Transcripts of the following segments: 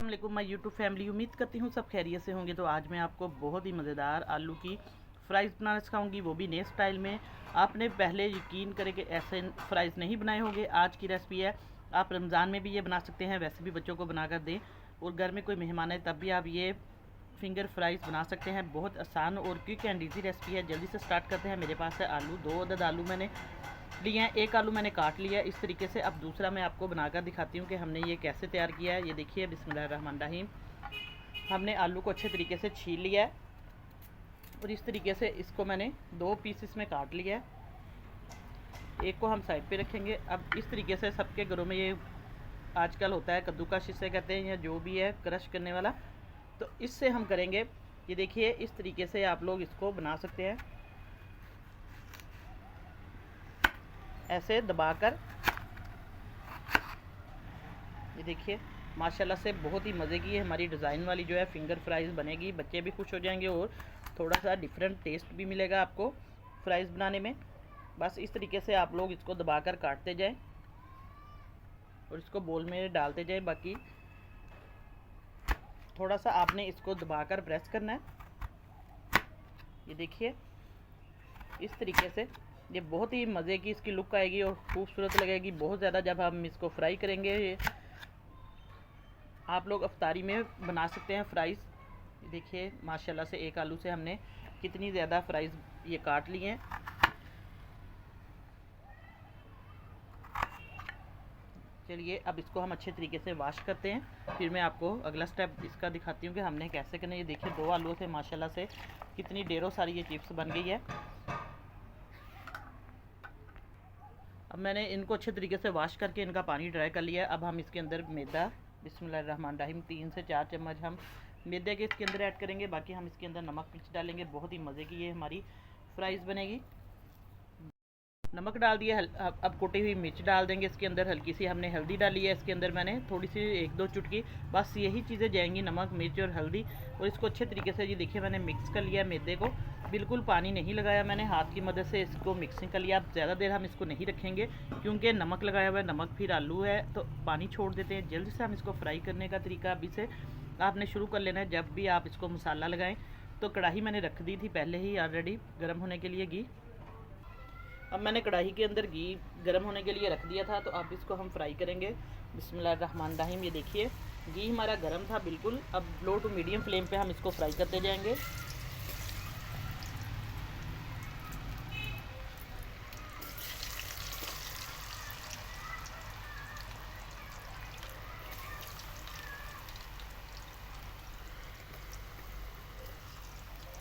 वालेकुम my YouTube family. उम्मीद करती हूँ सब खैरियत से होंगे। तो आज मैं आपको बहुत ही मज़ेदार आलू की फ़्राइज़ बनाना सिखाऊंगी, वो भी नए स्टाइल में। आपने पहले यकीन करें कि ऐसे फ़्राइज़ नहीं बनाए होंगे। आज की रेसिपी है, आप रमज़ान में भी ये बना सकते हैं, वैसे भी बच्चों को बना कर दें, और घर में कोई मेहमान है तब भी आप ये फिंगर फ्राइज़ बना सकते हैं। बहुत आसान और क्विक एंड ईजी रेसिपी है। जल्दी से स्टार्ट करते हैं। मेरे पास है आलू, 2 अदद आलू मैंने लिए हैं। एक आलू मैंने काट लिया इस तरीके से। अब दूसरा मैं आपको बनाकर दिखाती हूँ कि हमने ये कैसे तैयार किया है। ये देखिए, बिस्मिल्लाहिर्रहमानिर्रहीम। हमने आलू को अच्छे तरीके से छील लिया है और इस तरीके से इसको मैंने 2 पीसेस में काट लिया है। एक को हम साइड पे रखेंगे। अब इस तरीके से सबके घरों में ये आजकल होता है, कद्दूकस जिसे कहते हैं, या जो भी है क्रश करने वाला, तो इससे हम करेंगे। ये देखिए, इस तरीके से आप लोग इसको बना सकते हैं, ऐसे दबाकर। ये देखिए, माशाल्लाह से बहुत ही मज़े की हमारी डिज़ाइन वाली जो है फिंगर फ्राइज़ बनेगी। बच्चे भी खुश हो जाएंगे और थोड़ा सा डिफरेंट टेस्ट भी मिलेगा आपको फ्राइज़ बनाने में। बस इस तरीके से आप लोग इसको दबाकर काटते जाएं और इसको बोल में डालते जाएं। बाकी थोड़ा सा आपने इसको दबाकर प्रेस करना है। ये देखिए, इस तरीके से ये बहुत ही मज़े की इसकी लुक आएगी और खूबसूरत लगेगी बहुत ज़्यादा जब हम इसको फ्राई करेंगे। ये आप लोग अफ्तारी में बना सकते हैं फ्राइज़। देखिए, माशाल्लाह से एक आलू से हमने कितनी ज़्यादा फ्राइज़ ये काट लिए हैं। चलिए, अब इसको हम अच्छे तरीके से वॉश करते हैं, फिर मैं आपको अगला स्टेप इसका दिखाती हूँ कि हमने कैसे करना है। ये देखिए, 2 आलूओं से माशाल्लाह से कितनी ढेरों सारी ये चिप्स बन गई है। अब मैंने इनको अच्छे तरीके से वॉश करके इनका पानी ड्राई कर लिया है। अब हम इसके अंदर मैदा, बिस्मिल्लाहिर्रहमानिर्रहीम, 3 से 4 चम्मच हम मैदे के इसके अंदर ऐड करेंगे। बाकी हम इसके अंदर नमक मिर्च डालेंगे। बहुत ही मज़े की ये हमारी फ्राइज़ बनेगी। नमक डाल दिया। अब कुटी हुई मिर्च डाल देंगे इसके अंदर। हल्की सी हमने हल्दी डाली है इसके अंदर, मैंने थोड़ी सी 1-2 चुटकी, बस यही चीज़ें जाएंगी, नमक मिर्च और हल्दी। और इसको अच्छे तरीके से, ये देखिए, मैंने मिक्स कर लिया मैदे को। बिल्कुल पानी नहीं लगाया मैंने, हाथ की मदद से इसको मिक्सिंग कर लिया। अब ज़्यादा देर हम इसको नहीं रखेंगे क्योंकि नमक लगाया हुआ है, नमक फिर आलू है तो पानी छोड़ देते हैं। जल्दी से हम इसको फ्राई करने का तरीका अभी से आपने शुरू कर लेना है। जब भी आप इसको मसाला लगाएं तो कढ़ाई मैंने रख दी थी पहले ही ऑलरेडी गर्म होने के लिए, घी। अब मैंने कढ़ाई के अंदर घी गर्म होने के लिए रख दिया था, तो अब इसको हम फ्राई करेंगे। बिस्मिल्लाहिर्रहमानिर्रहीम। ये देखिए, घी हमारा गर्म था बिल्कुल। अब लो टू मीडियम फ्लेम पे हम इसको फ्राई करते जाएंगे।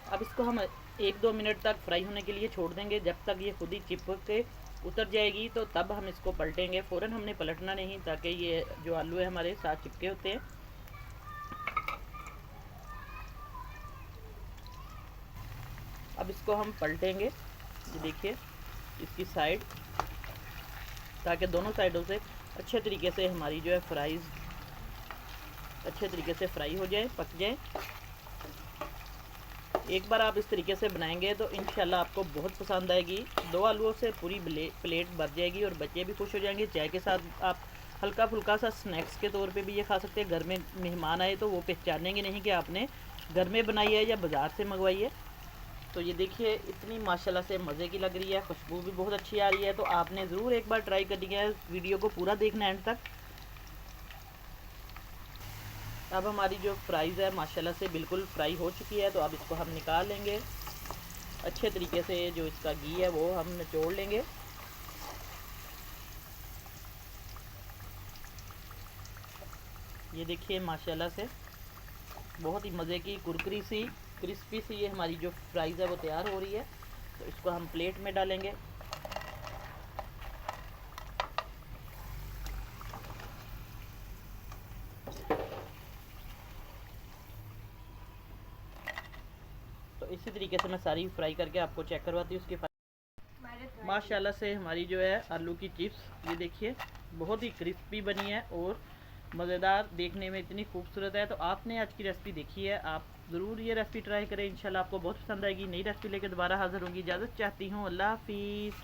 अब इसको हम 1-2 मिनट तक फ्राई होने के लिए छोड़ देंगे, जब तक ये खुद ही चिपक के उतर जाएगी, तो तब हम इसको पलटेंगे। फ़ौरन हमने पलटना नहीं, ताकि ये जो आलू है हमारे साथ चिपके होते हैं। अब इसको हम पलटेंगे, ये देखिए, इसकी साइड, ताकि दोनों साइडों से अच्छे तरीके से हमारी जो है फ्राइज़ अच्छे तरीके से फ्राई हो जाए, पक जाए। एक बार आप इस तरीके से बनाएंगे तो इंशाल्लाह आपको बहुत पसंद आएगी। 2 आलूओं से पूरी प्लेट भर जाएगी और बच्चे भी खुश हो जाएंगे। चाय के साथ आप हल्का फुल्का सा स्नैक्स के तौर पे भी ये खा सकते हैं। घर में मेहमान आए तो वो पहचानेंगे नहीं कि आपने घर में बनाई है या बाज़ार से मंगवाई है। तो ये देखिए, इतनी माशाल्लाह से मज़े की लग रही है, खुशबू भी बहुत अच्छी आ रही है। तो आपने ज़रूर एक बार ट्राई करनी है, वीडियो को पूरा देखना एंड तक। अब हमारी जो फ्राइज़ है माशाल्लाह से बिल्कुल फ्राई हो चुकी है, तो अब इसको हम निकाल लेंगे। अच्छे तरीके से जो इसका घी है वो हम निचोड़ लेंगे। ये देखिए, माशाल्लाह से बहुत ही मज़े की कुरकुरी सी क्रिस्पी सी ये हमारी जो फ्राइज़ है वो तैयार हो रही है। तो इसको हम प्लेट में डालेंगे। तो इसी तरीके से मैं सारी फ्राई करके आपको चेक करवाती हूँ उसकी। माशाल्लाह से हमारी जो है आलू की चिप्स, ये देखिए, बहुत ही क्रिस्पी बनी है और मज़ेदार, देखने में इतनी खूबसूरत है। तो आपने आज की रेसिपी देखी है, आप ज़रूर ये रेसिपी ट्राई करें। इंशाल्लाह आपको बहुत पसंद आएगी। नई रेसिपी लेकर दोबारा हाज़िर होंगी। इजाज़त चाहती हूँ। अल्लाह हाफिज़।